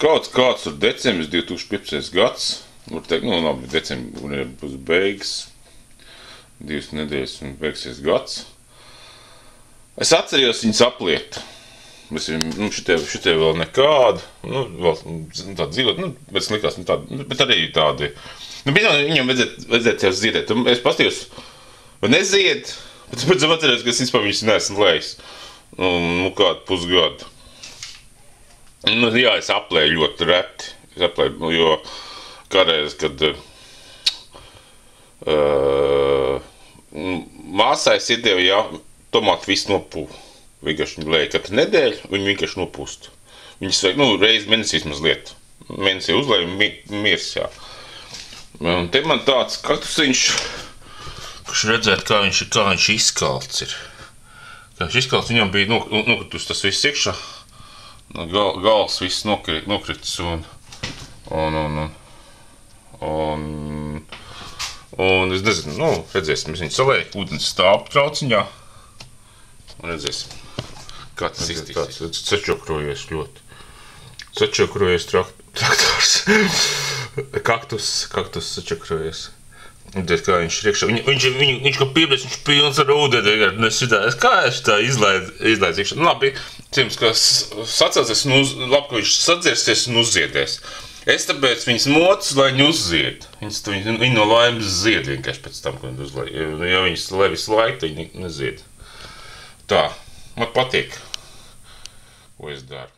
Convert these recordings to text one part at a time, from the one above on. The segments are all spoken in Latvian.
Kāds tur decembris 2015. gads, var teikt, labi, decembris būs beigas, 2 nedēļas un beigsies gads. Es atcerījos viņas apliet. Šitie vēl nekādi, vēl tādi dzīvot, bet likās, bet arī tādi. Viņam vajadzētu jau ziedēt. Es pastījos, vai nezied, bet pēc tam atcerējos, ka es vispār viņas neesmu lējis. Kādu pusgadu. Jā, es aplēju ļoti reti. Es aplēju, jo kādreiz, kad māsai es iedēvu, tomāti viss nopūva. Vienkārši viņi lēja katru nedēļu, viņi vienkārši nopūst. Viņas vajag, reizi mēnesī mazliet. Mēnesī uzlēja un miers, jā. Un te man tāds kaktusiņš, kurš redzēt, kā viņš izkalts ir. Kā viņš izkalts, viņam bija nokritus tas viss iekšā. Gals viss nokritis un es nezinu, redzēsim, mēs viņu salēju ūdens stāvu trauciņā un redzēsim, kā tas iztīsies. Sačokrojies ļoti. Sačokrojies traktors. Kaktus sačokrojies. Redzēt, kā viņš riekšā. Viņš kā piebrēc, viņš pilns ar ūdeni. Kā es tā izlaidu iekšā. Labi, cīms, kā sacēsies, labi, ka viņš sadziersies un uzziedēs. Es tāpēc viņas mocus, lai viņi uzzied. Viņi no laimes zied vienkārši pēc tam, kad viņi uzlaid. Ja viņas lai visu laiku, viņi nezied. Tā, man patīk, ko es daru.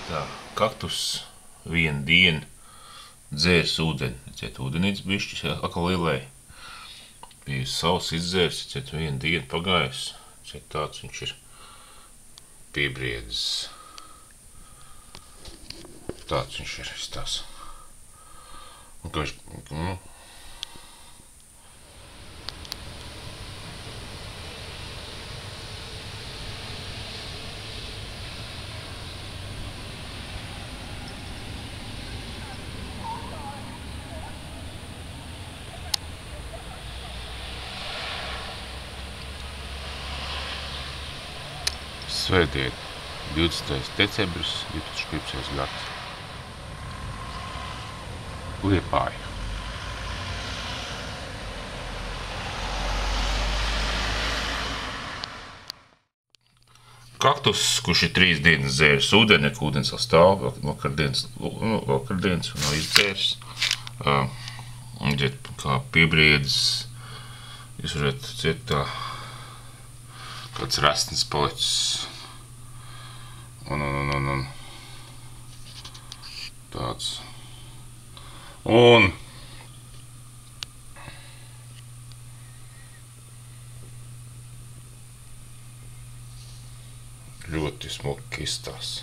Tā, kaktus vienu dienu dzērs ūdeni. Ciet ūdenīts bišķis, atkal lielēja. Bija savs izdzērs, ciet vienu dienu pagājus. Ciet tāds viņš ir piebriedzis. Tāds viņš ir izstās. Un ka viņš, Svētdien, 20. decembris 2015. gads. Liepāja. Kaktus, kurš ir 3 dienas dzēris ūdeni, ka ūdens vēl stāv, vakardienas un nav izdzēris. Kā piebriedzis, jūs varat ciet tā, kāds rastnis palicis. Un tāds. Un ļoti smuki izstās.